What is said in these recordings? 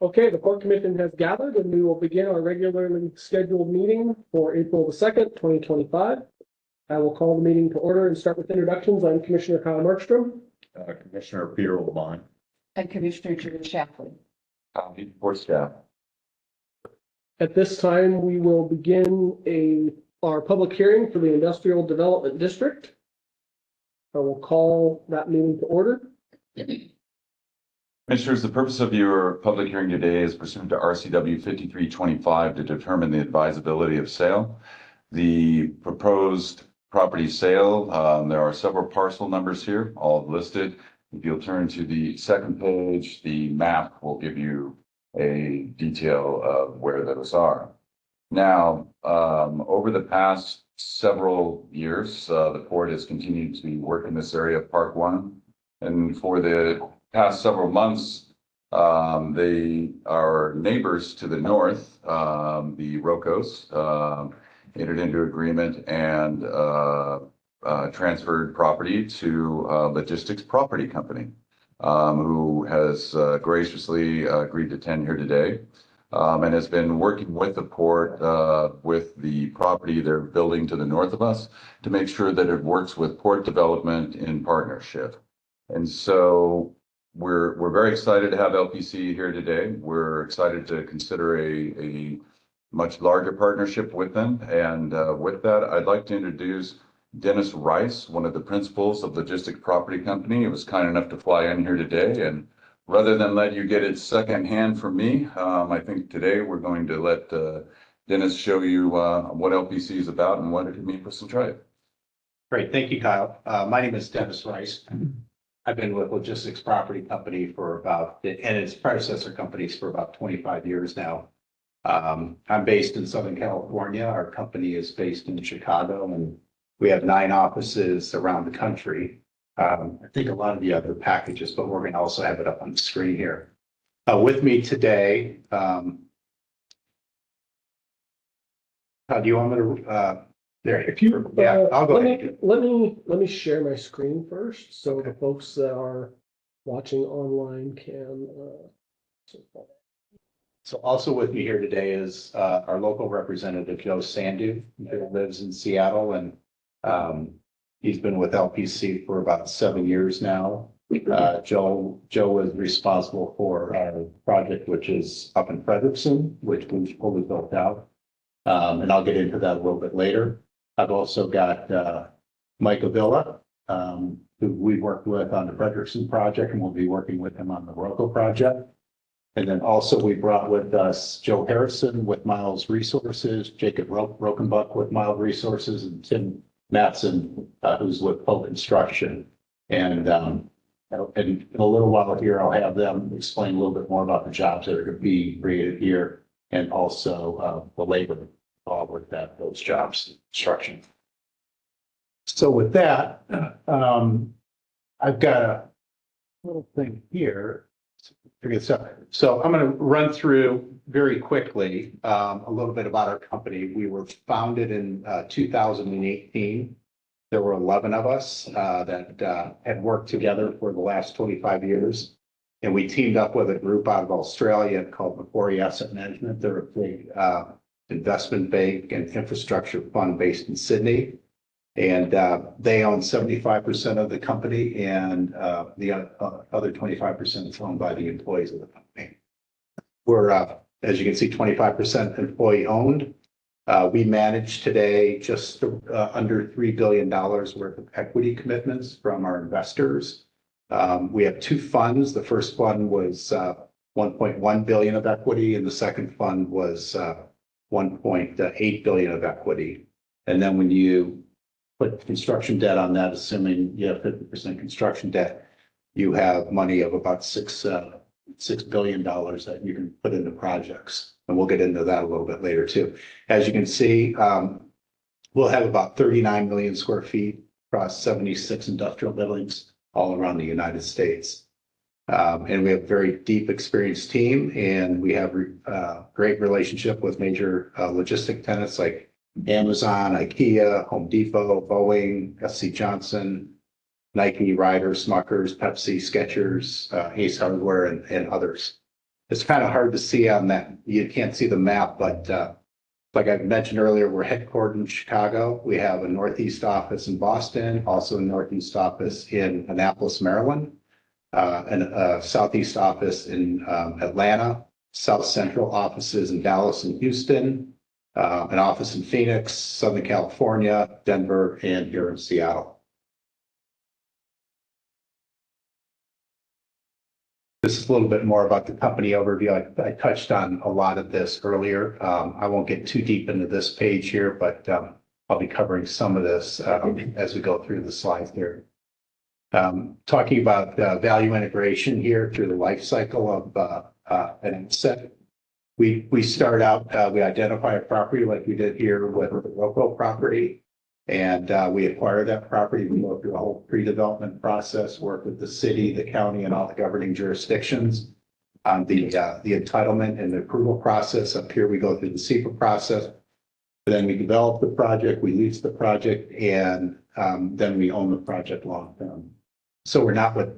Okay, the Port Commission has gathered and we will begin our regularly scheduled meeting for April the 2nd, 2025. I will call the meeting to order and start with introductions. I'm Commissioner Kyle Markstrom. Commissioner Peter Lamont. And Commissioner Judy Shapley. Board staff. At this time, we will begin our public hearing for the Industrial Development District. I will call that meeting to order. Commissioners, the purpose of your public hearing today is pursuant to RCW 5325 to determine the advisability of sale. The proposed property sale, there are several parcel numbers here, all listed. If you'll turn to the second page, the map will give you a detail of where those are. Now, over the past several years, the port has continued to work in this area of Park 1. And for the past several months, they are neighbors to the north, the Rocos, entered into agreement and transferred property to Logistics Property Company, who has graciously agreed to attend here today and has been working with the port with the property they're building to the north of us to make sure that it works with port development in partnership. And so we're very excited to have LPC here today. We're excited to consider a much larger partnership with them. And with that, I'd like to introduce Dennis Rice, one of the principals of Logistics Property Company. He was kind enough to fly in here today. And rather than let you get it secondhand from me, I think today we're going to let Dennis show you what LPC is about and what it can mean for Centralia. Great, thank you, Kyle. My name is Dennis Rice. I've been with Logistics Property Company for and its predecessor companies for about 25 years now. I'm based in Southern California. Our company is based in Chicago, and we have 9 offices around the country. I think a lot of you have the packages, but we're going to also have it up on the screen here. With me today, do you want me to? There, if you, yeah, I'll go ahead. Let me share my screen first, so the folks that are watching online can. So also with me here today is our local representative, Joe Sandu, who lives in Seattle, and he's been with LPC for about 7 years now. Joe is responsible for our project, which is up in Frederickson, which we've fully built out. And I'll get into that a little bit later. I've also got Mike Avila, who we worked with on the Frederickson project, and we'll be working with him on the Rocco project. And then also we brought with us Joe Harrison with Miles Resources, Jacob Rokenbuck with Miles Resources, and Tim Matson, who's with Poe Construction. And in a little while here, I'll have them explain a little bit more about the jobs that are going to be created here, and also the labor involved with those jobs, construction. So with that, I've got a little thing here. So I'm going to run through very quickly a little bit about our company. We were founded in 2018. There were 11 of us that had worked together for the last 25 years. And we teamed up with a group out of Australia called Macquarie Asset Management. They're a big investment bank and infrastructure fund based in Sydney. And they own 75% of the company, and the other 25% is owned by the employees of the company. We're, as you can see, 25% employee owned. We manage today just under $3 billion worth of equity commitments from our investors. We have 2 funds. The first fund was 1.1 billion of equity, and the second fund was 1.8 billion of equity. And then when you put construction debt on that, assuming you have 50% construction debt, you have money of about $6 billion that you can put into projects. And we'll get into that a little bit later too. As you can see, we'll have about 39 million square feet across 76 industrial buildings all around the United States. And we have a very deep, experienced team, and we have a great relationship with major logistic tenants like Amazon, IKEA, Home Depot, Boeing, SC Johnson, Nike, Ryder, Smuckers, Pepsi, Skechers, Ace Hardware, and others. It's kind of hard to see on that. You can't see the map, but like I mentioned earlier, we're headquartered in Chicago. We have a Northeast office in Boston, also a Northeast office in Annapolis, Maryland, and a Southeast office in Atlanta, South Central offices in Dallas and Houston, an office in Phoenix, Southern California, Denver, and here in Seattle. This is a little bit more about the company overview. I touched on a lot of this earlier. I won't get too deep into this page here, but I'll be covering some of this as we go through the slides here. Talking about value integration here through the life cycle of an asset. We start out, we identify a property like we did here with the Rocco property. And we acquire that property. We go through a whole pre-development process, work with the city, the county, and all the governing jurisdictions on the entitlement and the approval process. Up here, we go through the SEPA process. Then we develop the project, we lease the project, and then we own the project long term. So we're not what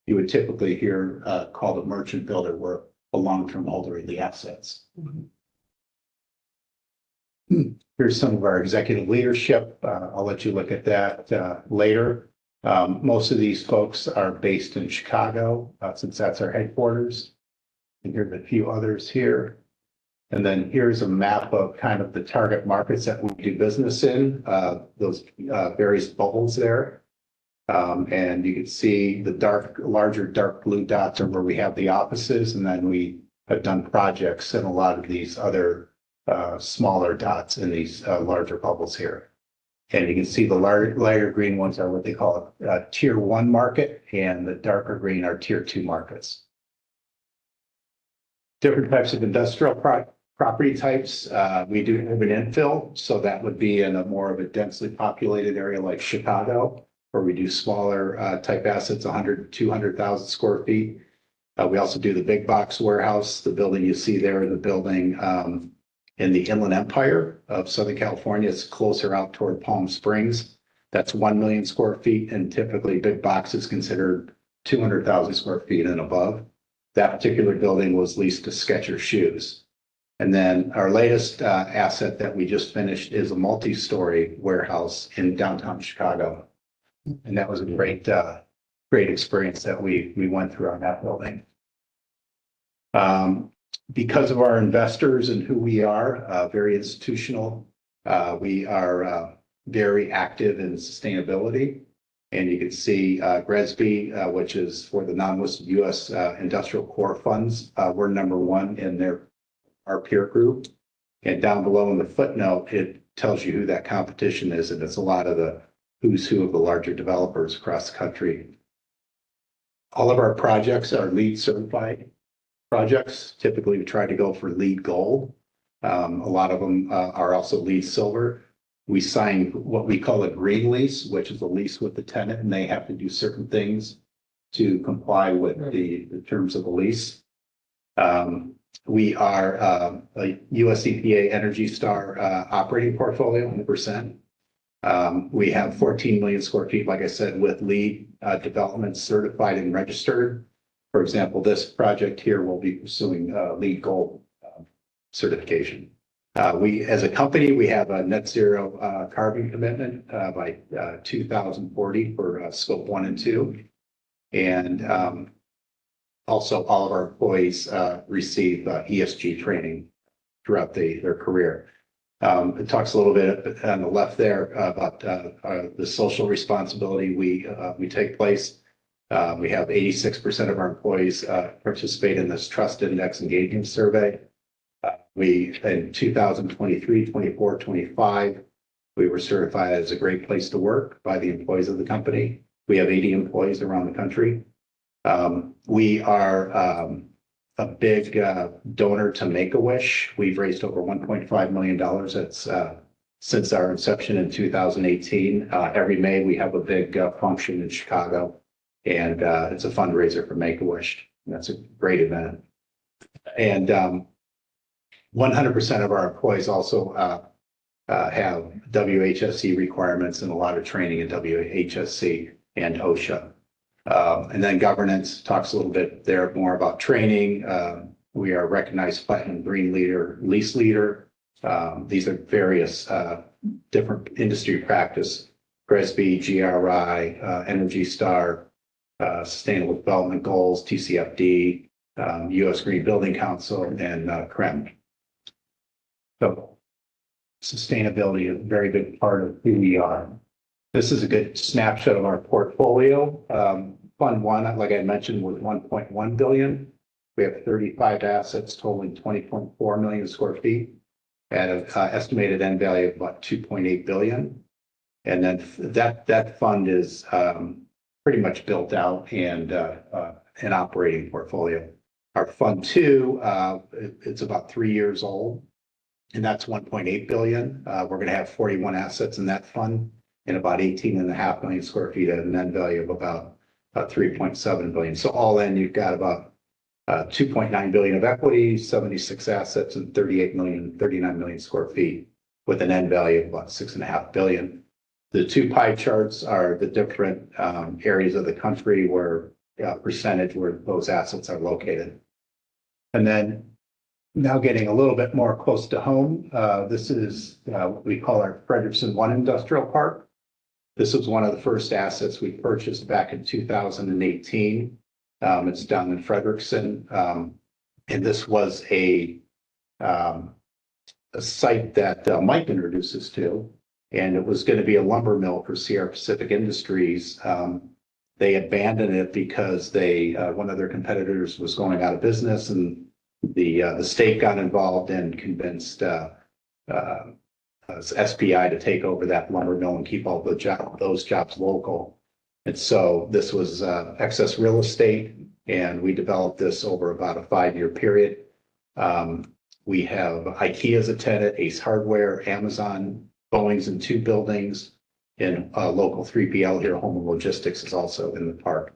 you would typically hear called a merchant builder. We're a long-term holder of the assets. Here's some of our executive leadership. I'll let you look at that later. Most of these folks are based in Chicago, since that's our headquarters. And here's a few others here. And then here's a map of kind of the target markets that we do business in, those various bubbles there. And you can see the larger dark blue dots are where we have the offices, and then we have done projects in a lot of these other smaller dots in these larger bubbles here. And you can see the lighter green ones are what they call a tier 1 market, and the darker green are tier 2 markets. Different types of industrial property types. We do urban infill, so that would be in a more of a densely populated area like Chicago, where we do smaller type assets, 100, 200,000 square feet. We also do the big box warehouse. The building you see there, the building in the Inland Empire of Southern California. It's closer out toward Palm Springs. That's 1 million square feet, and typically big box is considered 200,000 square feet and above. That particular building was leased to Skechers Shoes. And then our latest asset that we just finished is a multi-story warehouse in downtown Chicago. And that was a great experience that we went through on that building. Because of our investors and who we are, very institutional, we are very active in sustainability. And you can see GRESB, which is for the non-listed U.S. industrial core funds. We're number 1 in our peer group. And down below in the footnote, it tells you who that competition is. And it's a lot of the who's who of the larger developers across the country. All of our projects are LEED certified projects. Typically, we try to go for LEED Gold. A lot of them are also LEED Silver. We sign what we call a green lease, which is a lease with the tenant, and they have to do certain things to comply with the terms of the lease. We are a US EPA Energy Star operating portfolio, 100%. We have 14 million square feet, like I said, with LEED development certified and registered. For example, this project here will be pursuing LEED Gold certification. We, as a company, we have a net zero carbon commitment by 2040 for scope 1 and 2. And also all of our employees receive ESG training throughout their career. It talks a little bit on the left there about the social responsibility we take place. We have 86% of our employees participate in this Trust Index Engagement Survey. In 2023, 24, 25, we were certified as a great place to work by the employees of the company. We have 80 employees around the country. We are a big donor to Make-A-Wish. We've raised over $1.5 million. That's since our inception in 2018. Every May, we have a big function in Chicago, and it's a fundraiser for Make-A-Wish. That's a great event. And 100% of our employees also have WHSC requirements and a lot of training in WHSC and OSHA. And then governance talks a little bit there more about training. We are recognized Platinum Green Leader, Lease Leader. These are various different industry practice, GRESB, GRI, Energy Star, Sustainable Development Goals, TCFD, US Green Building Council, and CREM. So sustainability is a very big part of who we are. This is a good snapshot of our portfolio. Fund one, like I mentioned, was 1.1 billion. We have 35 assets totaling 20.4 million square feet at an estimated end value of about 2.8 billion. And then that fund is pretty much built out and an operating portfolio. Our fund two, it's about 3 years old, and that's 1.8 billion. We're going to have 41 assets in that fund and about 18.5 million square feet at an end value of about 3.7 billion. So all in, you've got about 2.9 billion of equity, 76 assets, and 39 million square feet with an end value of about 6.5 billion. The two pie charts are the different areas of the country where percentage where those assets are located. And then now getting a little bit more close to home, this is what we call our Frederickson One Industrial Park. This was one of the first assets we purchased back in 2018. It's down in Frederickson. And this was a site that Mike introduced us to, and it was going to be a lumber mill for Sierra Pacific Industries. They abandoned it because one of their competitors was going out of business, and the state got involved and convinced SPI to take over that lumber mill and keep all those jobs local. And so this was excess real estate, and we developed this over about a 5-year period. We have IKEA as a tenant, Ace Hardware, Amazon, Boeing's in 2 buildings, and local 3PL here, Home and Logistics, is also in the park.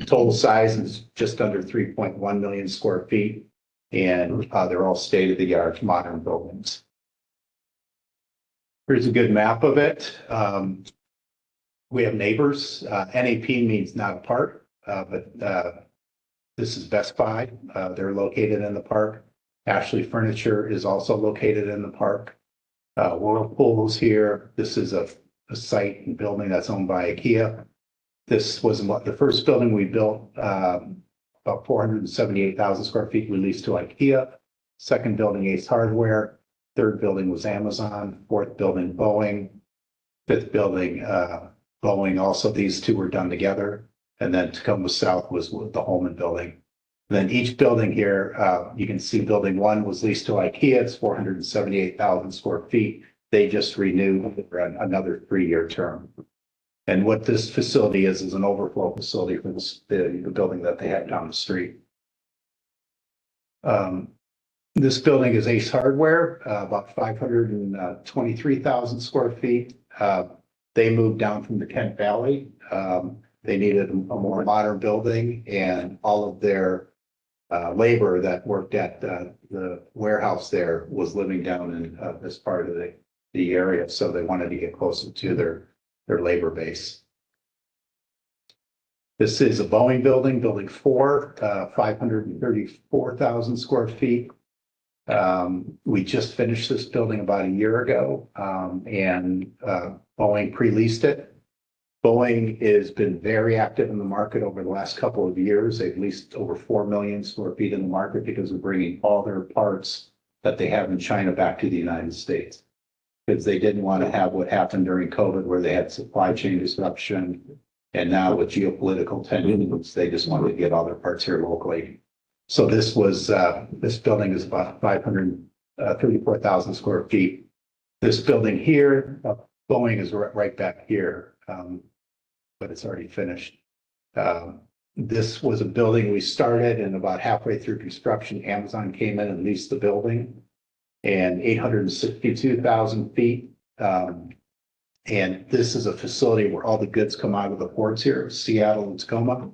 Total size is just under 3.1 million square feet, and they're all state-of-the-art modern buildings. Here's a good map of it. We have neighbors. NAP means not a park, but this is Best Buy. They're located in the park. Ashley Furniture is also located in the park. Whirlpool's here. This is a site and building that's owned by IKEA. This was the first building we built, about 478,000 square feet, we leased to IKEA. Second building, Ace Hardware. Third building was Amazon. Fourth building, Boeing. Fifth building, Boeing. Also, these two were done together. And then Tacoma South was the Holman building. Then each building here, you can see building one was leased to IKEA. It's 478,000 square feet. They just renewed for another 3-year term. And what this facility is an overflow facility for the building that they had down the street. This building is Ace Hardware, about 523,000 square feet. They moved down from the Kent Valley. They needed a more modern building, and all of their labor that worked at the warehouse there was living down in this part of the area. So they wanted to get closer to their labor base. This is a Boeing building, building 4, 534,000 square feet. We just finished this building about a year ago, and Boeing pre-leased it. Boeing has been very active in the market over the last couple of years. They've leased over 4 million square feet in the market because of bringing all their parts that they have in China back to the United States. Because they didn't want to have what happened during COVID, where they had supply chain disruption. And now with geopolitical tensions, they just wanted to get all their parts here locally. So this building is about 534,000 square feet. This building here, Boeing is right back here, but it's already finished. This was a building we started, and about halfway through construction, Amazon came in and leased the building, and 862,000 feet. And this is a facility where all the goods come out of the ports here, Seattle and Tacoma,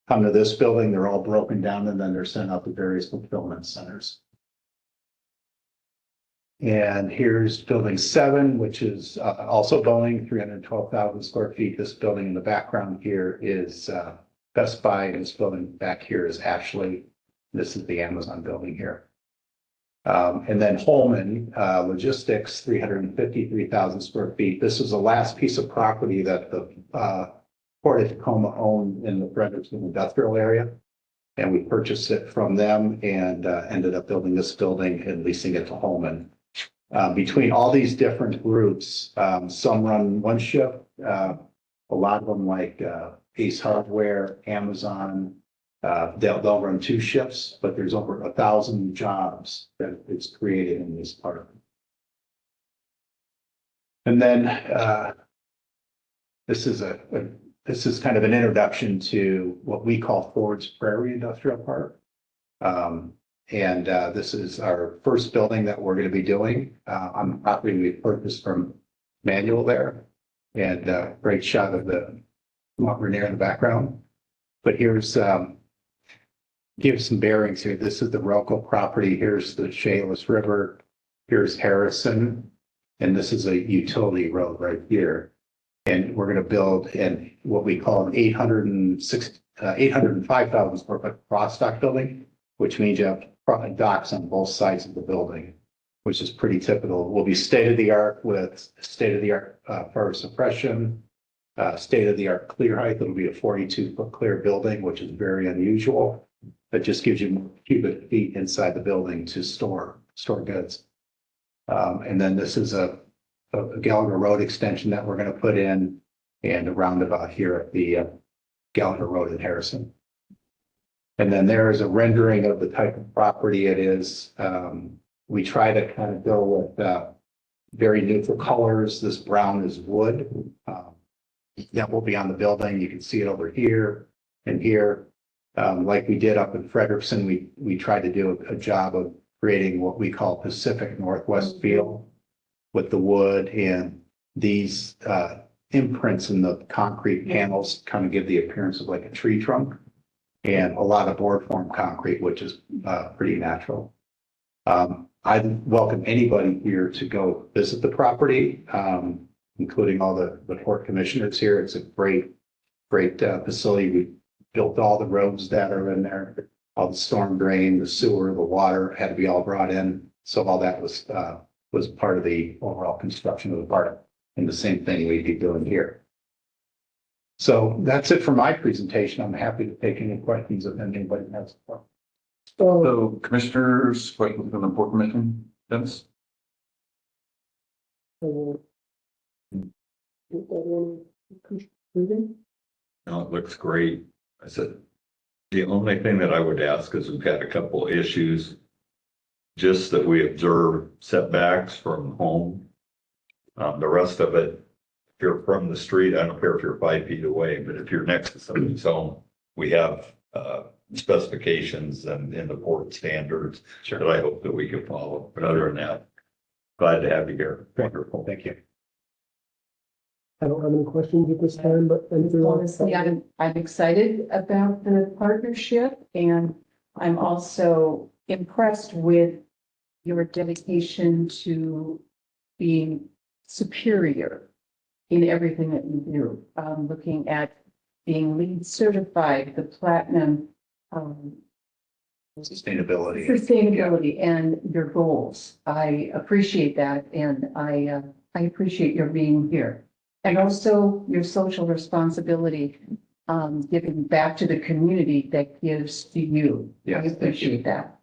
come to this building. They're all broken down, and then they're sent out to various fulfillment centers. And here's building 7, which is also Boeing, 312,000 square feet. This building in the background here is Best Buy, and this building back here is Ashley. This is the Amazon building here. And then Holman Logistics, 353,000 square feet. This is the last piece of property that the Port of Tacoma owned in the Frederickson industrial area. And we purchased it from them and ended up building this building and leasing it to Holman. Between all these different groups, some run one shift, a lot of them like Ace Hardware, Amazon, they'll run 2 shifts, but there's over 1,000 jobs that it's created in this part. And then this is kind of an introduction to what we call Ford's Prairie Industrial Park. This is our first building that we're going to be doing on the property we purchased from Manuel there. And great shot of the Mount Rainier in the background. But here's give some bearings here. This is the Relco property. Here's the Shayless River. Here's Harrison. And this is a utility road right here. And we're going to build in what we call an 805,000 square foot cross dock building, which means you have docks on both sides of the building, which is pretty typical. Will be state of the art with state of the art fire suppression, state of the art clear height. It'll be a 42-foot clear building, which is very unusual. That just gives you more cubic feet inside the building to store goods. And then this is a Gallagher Road extension that we're going to put in, and a roundabout here at the Gallagher Road in Harrison. And then there is a rendering of the type of property it is. We try to kind of go with very neutral colors. This brown is wood. That will be on the building. You can see it over here and here. Like we did up in Frederickson, we tried to do a job of creating what we call Pacific Northwest feel with the wood, and these imprints in the concrete panels kind of give the appearance of like a tree trunk, and a lot of board form concrete, which is pretty natural. I welcome anybody here to go visit the property, including all the port commissioners here. It's a great facility. We built all the roads that are in there, all the storm drain, the sewer, the water had to be all brought in. So all that was part of the overall construction of the park, and the same thing we'd be doing here. So that's it for my presentation. I'm happy to take any questions if anybody has. So commissioners, questions from the Port Commission, Dennis? No, it looks great. I said, the only thing that I would ask is we've got a couple issues. Just that we observe setbacks from home. The rest of it, if you're from the street, I don't care if you're 5 feet away, but if you're next to somebody's home, we have specifications and in the port standards that I hope that we can follow. But other than that, glad to have you here. Wonderful, thank you. I don't have any questions at this time, but Honestly, I'm excited about the partnership, and I'm also impressed with your dedication to being superior in everything that you do. Looking at being LEED certified, the platinum Sustainability. and your goals. I appreciate that, and I appreciate your being here. And also your social responsibility, giving back to the community that gives to you. Yes, I appreciate that.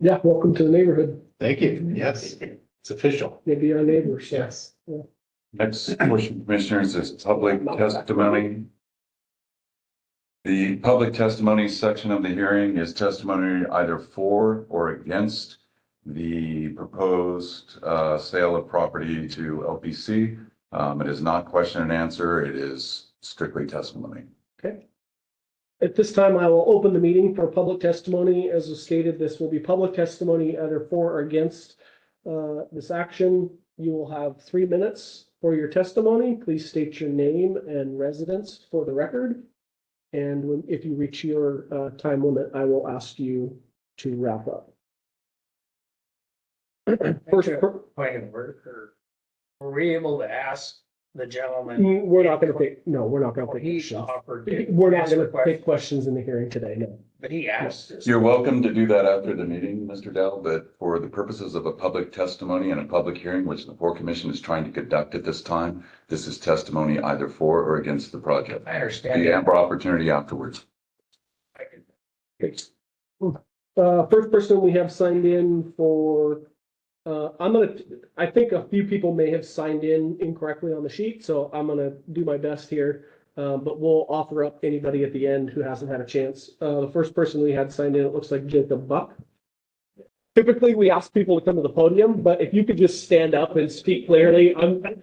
yeah, welcome to the neighborhood. Thank you. Yes, it's official. Maybe our neighbors. Yes. Yeah. Next question, commissioners, is public testimony. The public testimony section of the hearing is testimony either for or against the proposed sale of property to LPC. It is not question and answer. It is strictly testimony. Okay. At this time, I will open the meeting for public testimony. As was stated, this will be public testimony either for or against this action. You will have 3 minutes for your testimony. Please state your name and residence for the record. And if you reach your time limit, I will ask you to wrap up. First, Point of order, or were we able to ask the gentleman? we're not gonna take, no, we're not gonna take He questions. offered to We're not answer gonna take questions, questions in the hearing today, no. but he asked us. You're welcome to do that after the meeting, Mr. Dell, but for the purposes of a public testimony and a public hearing, which the Port Commission is trying to conduct at this time, this is testimony either for or against the project. I understand. The ample opportunity afterwards. First person we have signed in for, I think a few people may have signed in incorrectly on the sheet, so I'm gonna do my best here. But we'll offer up anybody at the end who hasn't had a chance. The first person we had signed in, it looks like Jacob Buck. Typically, we ask people to come to the podium, but if you could just stand up and speak clearly,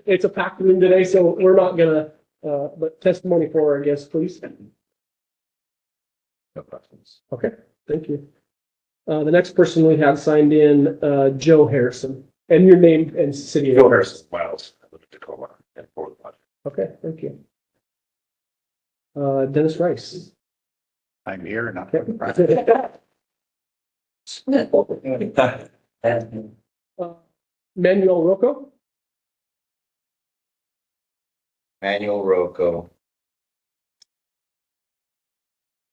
it's a packed room today, so we're not gonna, but testimony for or against, please. No questions. Okay, thank you. The next person we had signed in, Joe Harrison, and your name and city. Joe Harrison, Miles, I live in Tacoma, and for the project. Okay, thank you. Dennis Rice. I'm here, not. Manuel Rocco. Manuel Rocco.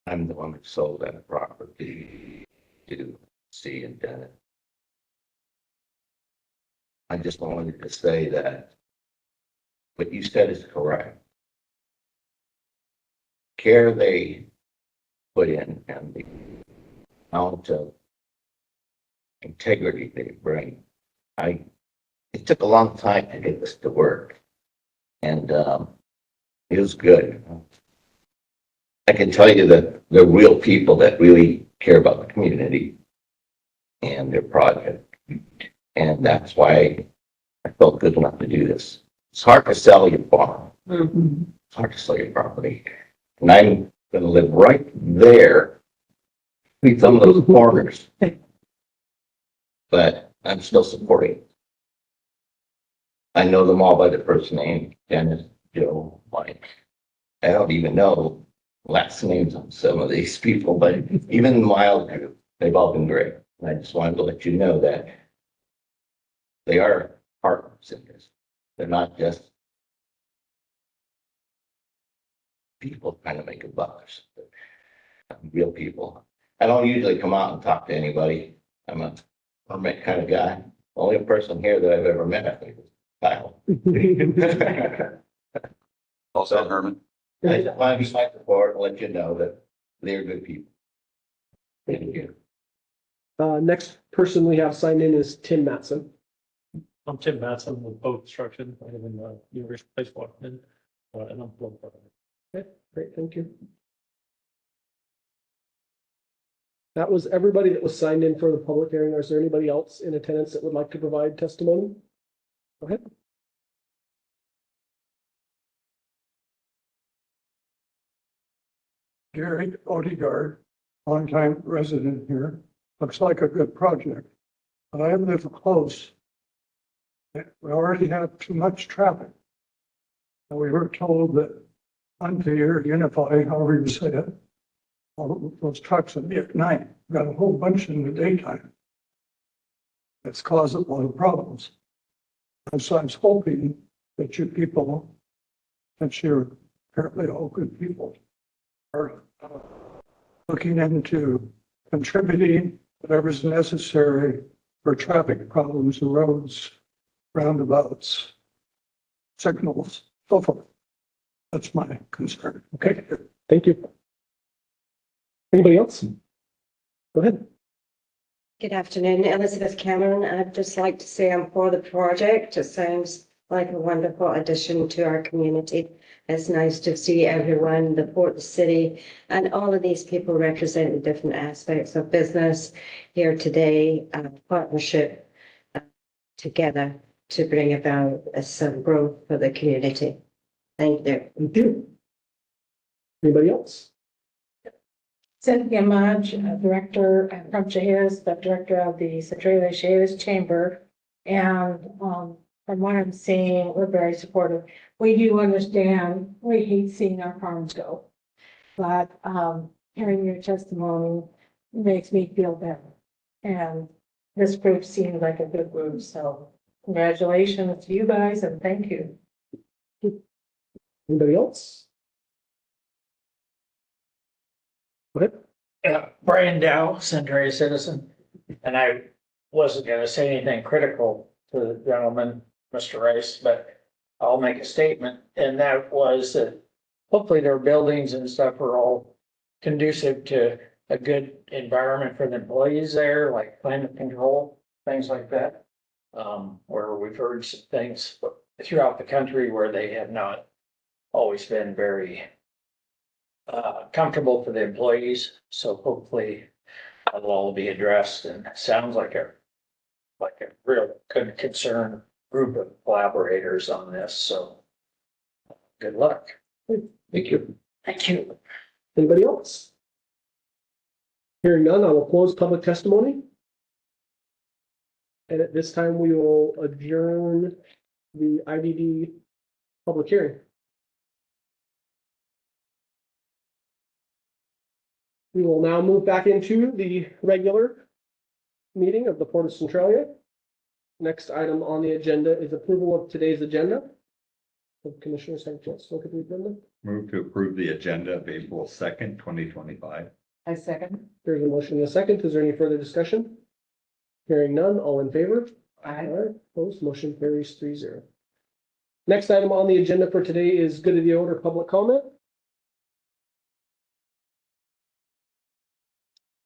I'm the one who sold that property to C and Dennis. I just wanted to say that what you said is correct. Care they put in and the amount of integrity they bring. It took a long time to get this to work. And it was good. I can tell you that they're real people that really care about the community and their project. And that's why I felt good enough to do this. It's hard to sell your farm. It's hard to sell your property. And I'm gonna live right there between some of those corners. But I'm still supporting. I know them all by the first name, Dennis, Joe, Mike. I don't even know last names of some of these people, but even the Miles group, they've all been great. And I just wanted to let you know that they are partners in this. They're not just people trying to make a buck. They're real people. I don't usually come out and talk to anybody. I'm a hermit kind of guy. The only person here that I've ever met, I think, is Kyle. Also, Herman. I just want to be my support and let you know that they're good people. Thank you. Next person we have signed in is Tim Matson. I'm Tim Matson with Boat Construction. I live in University Place, Washington, and I'm floor partner. Okay, great, thank you. That was everybody that was signed in for the public hearing. Is there anybody else in attendance that would like to provide testimony? Go ahead. Gary Odegaard, longtime resident here. Looks like a good project, but I live close. We already have too much traffic. And we were told that Unfair, Unify, however you say it, all those trucks would be at night, got a whole bunch in the daytime. It's caused a lot of problems. And so I was hoping that you people, since you're apparently all good people, are looking into contributing whatever's necessary for traffic problems, roads, roundabouts, signals, so forth. That's my concern. Okay, thank you. Anybody else? Go ahead. Good afternoon, Elizabeth Cameron. I'd just like to say I'm for the project. It sounds like a wonderful addition to our community. It's nice to see everyone, the port, the city, and all of these people representing different aspects of business here today, partnership together to bring about some growth for the community. Thank you. Thank you. Anybody else? Cynthia Mudge, director from Chehalis, the director of the Centralia Chehalis Chamber. And from what I'm seeing, we're very supportive. We do understand, we hate seeing our farms go. But hearing your testimony makes me feel better. And this group seemed like a good group, so congratulations to you guys and thank you. Anybody else? Go ahead. Brian Dow, Centralia citizen, and I wasn't gonna say anything critical to the gentleman, Mr. Rice, but I'll make a statement, and that was that hopefully their buildings and stuff are all conducive to a good environment for the employees there, like climate control, things like that. Where we've heard some things throughout the country where they have not always been very comfortable for the employees, so hopefully that'll all be addressed, and it sounds like a real good concerned group of collaborators on this, so good luck. Thank you. Thank you. Anybody else? Hearing none, I will close public testimony. And at this time, we will adjourn the IDD public hearing. We will now move back into the regular meeting of the Port of Centralia. Next item on the agenda is approval of today's agenda. If commissioners have a chance to look at the agenda. Move to approve the agenda of April 2nd, 2025. I second. There's a motion and a second. Is there any further discussion? Hearing none, all in favor? Aye. Opposed, motion carries 3-0. Next item on the agenda for today is good of the order public comment.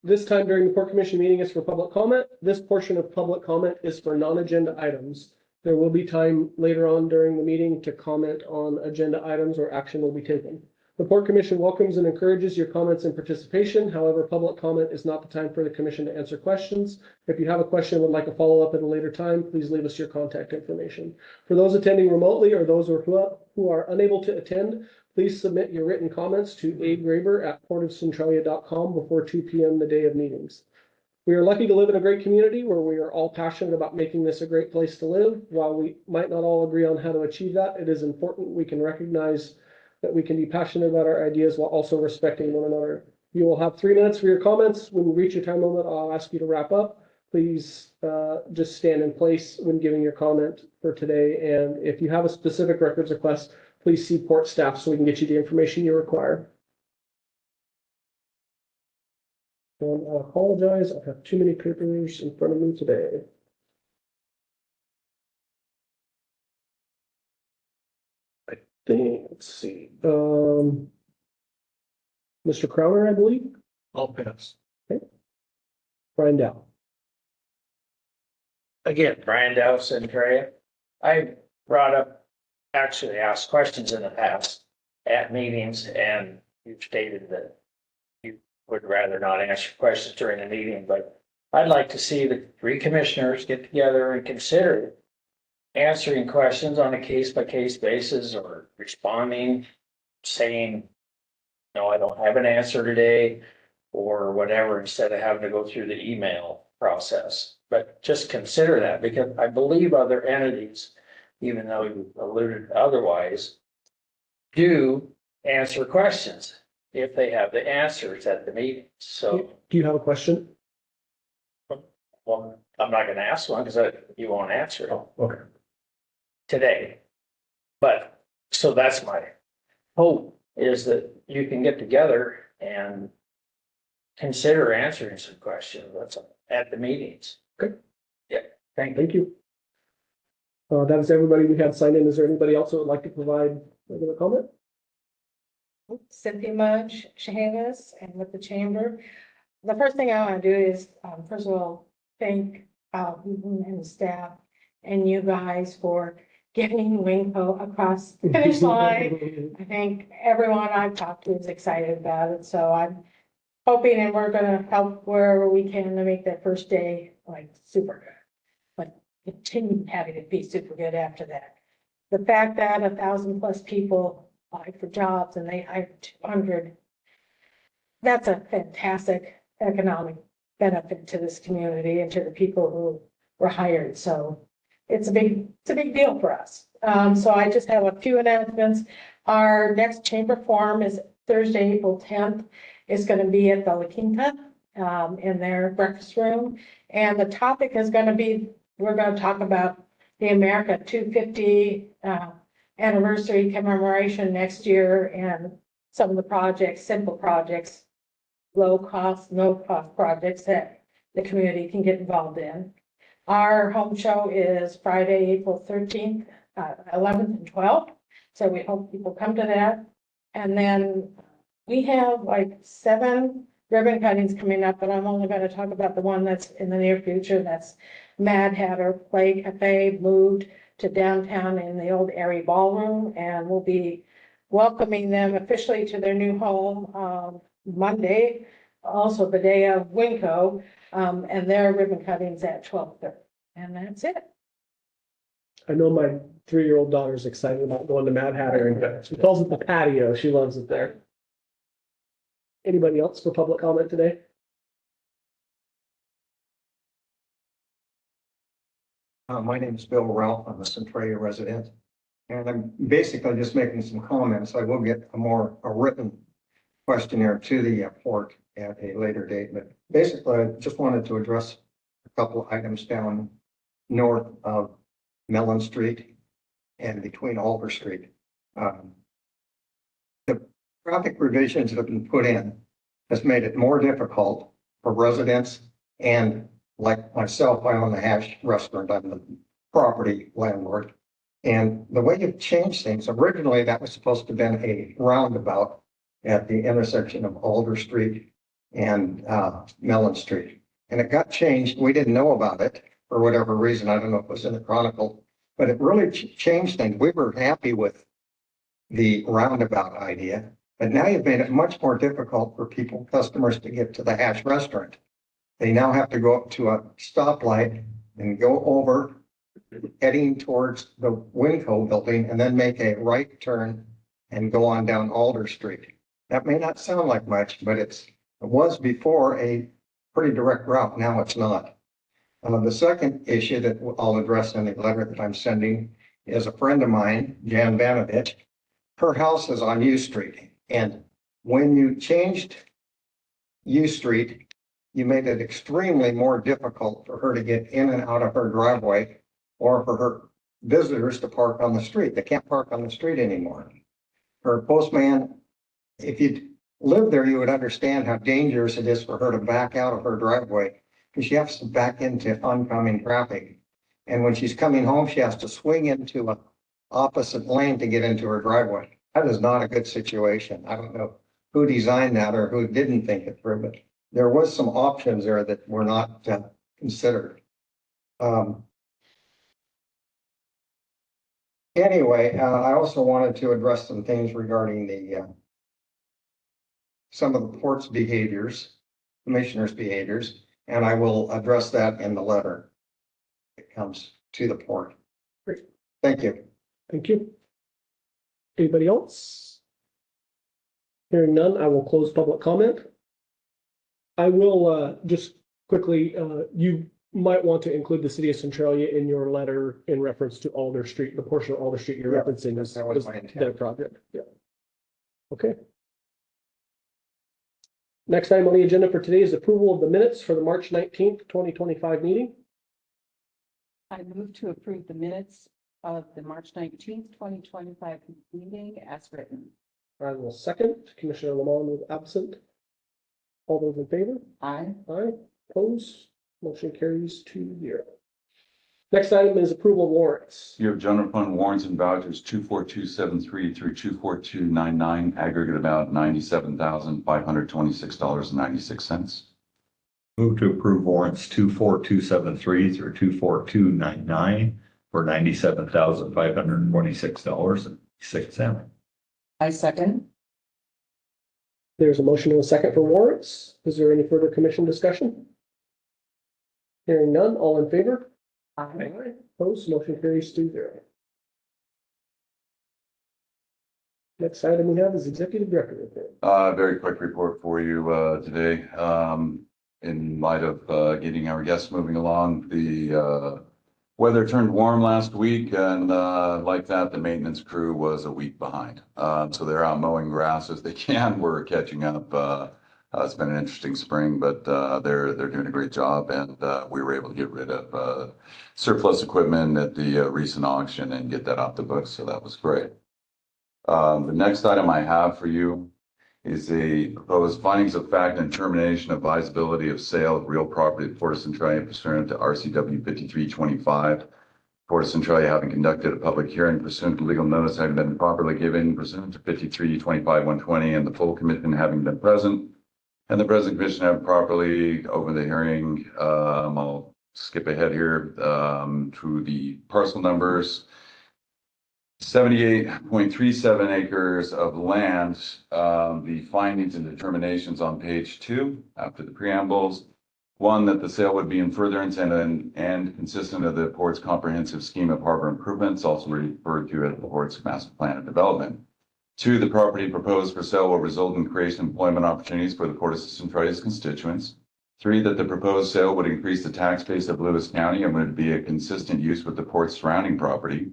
This time during the Port Commission meeting is for public comment. This portion of public comment is for non-agenda items. There will be time later on during the meeting to comment on agenda items or action will be taken. The Port Commission welcomes and encourages your comments and participation. However, public comment is not the time for the commission to answer questions. If you have a question and would like a follow-up at a later time, please leave us your contact information. For those attending remotely or those who are unable to attend, please submit your written comments to agraber@portofcentralia.com before 2 p.m. the day of meetings. We are lucky to live in a great community where we are all passionate about making this a great place to live. While we might not all agree on how to achieve that, it is important we can recognize that we can be passionate about our ideas while also respecting one another. You will have 3 minutes for your comments. When you reach your time limit, I'll ask you to wrap up. Please just stand in place when giving your comment for today. And if you have a specific records request, please see port staff so we can get you the information you require. And I apologize, I have too many papers in front of me today. I think, let's see, Mr. Crowner, I believe. I'll pass. Brian Dow. Again, Brian Dow, Centralia. I brought up, actually asked questions in the past at meetings, and you've stated that you would rather not answer questions during the meeting, but I'd like to see the 3 commissioners get together and consider answering questions on a case-by-case basis or responding, saying, no, I don't have an answer today, or whatever, instead of having to go through the email process. But just consider that, because I believe other entities, even though you alluded otherwise, do answer questions if they have the answers at the meeting. So, Do you have a question? well, I'm not gonna ask one because you won't answer it Oh, okay. today. But, so that's my hope, is that you can get together and consider answering some questions at the meetings. Okay. Yeah, thank you. Thank you. That is everybody we had signed in. Is there anybody else that would like to provide regular comment? Cynthia Mudge, Chehalis, and with the chamber. The first thing I want to do is, first of all, thank and the staff and you guys for getting Wingco across the finish line. I think everyone I've talked to is excited about it, so I'm hoping and we're gonna help wherever we can to make that first day like super good. But continue having it be super good after that. The fact that 1,000+ people applied for jobs and they hired 200, that's a fantastic economic benefit to this community and to the people who were hired. So it's a big deal for us. So I just have a few announcements. Our next chamber forum is Thursday, April 10th. It's going to be at the La Quinta in their breakfast room. And the topic is going to be, we're going to talk about the America 250 anniversary commemoration next year and some of the projects, simple projects, low cost, no cost projects that the community can get involved in. Our home show is Friday, April 13th, 11th and 12th. So we hope people come to that. And then we have like 7 ribbon cuttings coming up, but I'm only going to talk about the one that's in the near future. That's Mad Hatter Play Cafe moved to downtown in the old Airy Ballroom, and we'll be welcoming them officially to their new home Monday, also the day of Winco, and their ribbon cuttings at 12:30. And that's it. I know my 3-year-old daughter's excited about going to Mad Hatter, and she calls it the patio. She loves it there. Anybody else for public comment today? My name is Bill Ralph. I'm a Centralia resident. And I'm basically just making some comments. I will get a written questionnaire to the port at a later date. But basically, I just wanted to address a couple of items down north of Mellon Street and between Alder Street. The traffic revisions that have been put in has made it more difficult for residents, and like myself, I own the Hash Restaurant. I'm the property landlord. And the way you've changed things, originally that was supposed to have been a roundabout at the intersection of Alder Street and Mellon Street. And it got changed. We didn't know about it for whatever reason. I don't know if it was in the Chronicle, but it really changed things. We were happy with the roundabout idea, but now you've made it much more difficult for customers to get to the Hash Restaurant. They now have to go up to a stoplight and go over, heading towards the Winco building, and then make a right turn and go on down Alder Street. That may not sound like much, but it was before a pretty direct route. Now it's not. The second issue that I'll address in the letter that I'm sending is a friend of mine, Jan Vanovich. Her house is on U Street. And when you changed U Street, you made it extremely more difficult for her to get in and out of her driveway, or for her visitors to park on the street. They can't park on the street anymore. Her postman, if you lived there, you would understand how dangerous it is for her to back out of her driveway, because she has to back into oncoming traffic. And when she's coming home, she has to swing into an opposite lane to get into her driveway. That is not a good situation. I don't know who designed that or who didn't think it through, but there was some options there that were not considered. Anyway, I also wanted to address some things regarding some of the port's behaviors, commissioners' behaviors, and I will address that in the letter that comes to the port. Great. Thank you. Thank you. Anybody else? Hearing none, I will close public comment. I will just quickly, you might want to include the city of Centralia in your letter in reference to Alder Street. The portion of Alder Street you're referencing is that was my intent. their project. Yeah. Okay. Next item on the agenda for today is approval of the minutes for the March 19th, 2025 meeting. I move to approve the minutes of the March 19th, 2025 meeting as written. I will second. Commissioner Lamont was absent. All those in favor? Aye. Aye. Opposed? Motion carries 2-0. Next item is approval of warrants. You have general fund warrants and vouchers 24273 through 24299, aggregate about $97,526.96. Move to approve warrants 24273 through 24299 for $97,526.06. I second. There's a motion and a second for warrants. Is there any further commission discussion? Hearing none, all in favor? Aye. Opposed? Motion carries 2-0. Next item we have is executive director report. Very quick report for you today. In light of getting our guests moving along, the weather turned warm last week, and like that, the maintenance crew was a week behind. So they're out mowing grass as they can. We're catching up It's been an interesting spring, but they're doing a great job, and we were able to get rid of surplus equipment at the recent auction and get that off the books, so that was great. The next item I have for you is a proposed findings of fact and termination of advisability of sale of real property at Port of Centralia pursuant to RCW 5325. Port of Centralia having conducted a public hearing pursuant to legal notice having been properly given pursuant to 5325-120, and the full commission having been present, and the present commission having properly opened the hearing. I'll skip ahead here to the parcel numbers. 78.37 acres of land. The findings and determinations on page 2 after the preambles. 1, that the sale would be in furtherance and consistent of the port's comprehensive scheme of harbor improvements, also referred to as the port's master plan of development. 2, the property proposed for sale will result in creation of employment opportunities for the Port of Centralia's constituents. 3, that the proposed sale would increase the tax base of Lewis County and would be a consistent use with the port's surrounding property.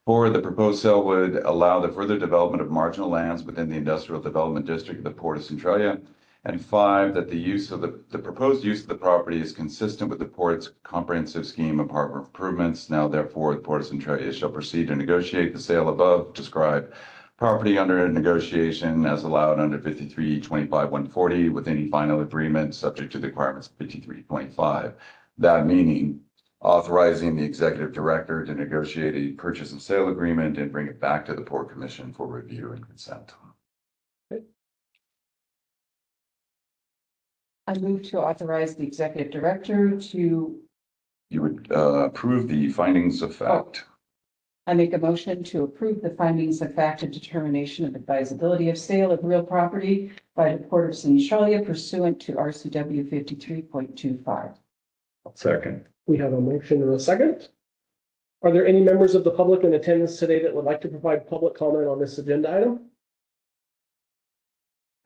4, the proposed sale would allow the further development of marginal lands within the industrial development district of the Port of Centralia. And 5, that the use of the proposed use of the property is consistent with the port's comprehensive scheme of harbor improvements. Now, therefore, the Port of Centralia shall proceed to negotiate the sale above described property under negotiation as allowed under 5325-140 with any final agreement subject to the requirements of 5325. That meaning authorizing the executive director to negotiate a purchase and sale agreement and bring it back to the Port Commission for review and consent. I move to authorize the executive director to, You would approve the findings of fact. I make a motion to approve the findings of fact and determination of advisability of sale of real property by the Port of Centralia pursuant to RCW 53.25. Second. We have a motion and a second. Are there any members of the public in attendance today that would like to provide public comment on this agenda item?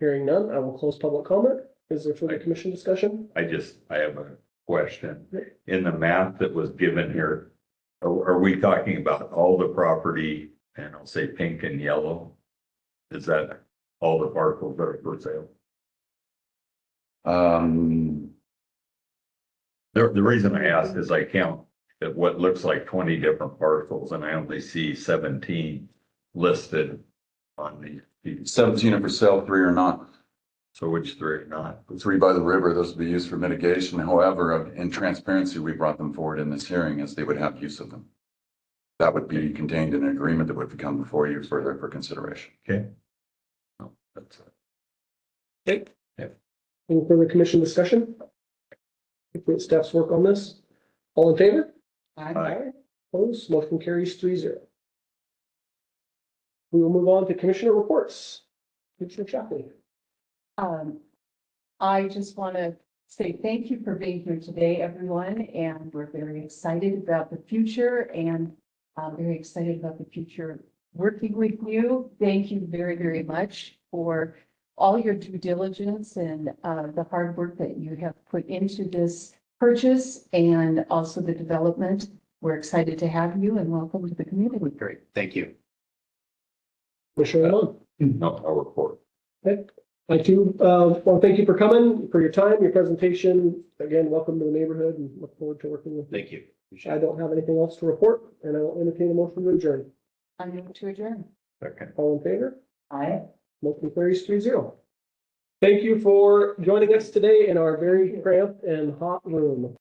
Hearing none, I will close public comment. Is there further commission discussion? I have a question. In the map that was given here, are we talking about all the property, and I'll say pink and yellow? Is that all the parcels that are for sale? The reason I ask is I count at what looks like 20 different parcels and I only see 17 listed on the. 17 are for sale, 3 are not. So which 3 are not? 3 by the river, those will be used for mitigation. However, in transparency, we brought them forward in this hearing as they would have use of them. That would be contained in an agreement that would come before you further for consideration. Okay. No, that's it. Okay. Yep. Any further commission discussion? If staff's work on this, all in favor? Aye. Opposed, motion carries 3-0. We will move on to commissioner reports. Commissioner Chapley. I just want to say thank you for being here today, everyone, and we're very excited about the future and very excited about the future working with you. Thank you very, very much for all your due diligence and the hard work that you have put into this purchase and also the development. We're excited to have you and welcome to the community. Great, thank you. Commissioner Lemon. No, I'll report. Okay. I too want to thank you for coming, for your time, your presentation. Again, welcome to the neighborhood and look forward to working with you. Thank you. I don't have anything else to report and I will entertain a motion to adjourn. I move to adjourn. Second. All in favor? Aye. Motion carries 3-0. Thank you for joining us today in our very cramped and hot room.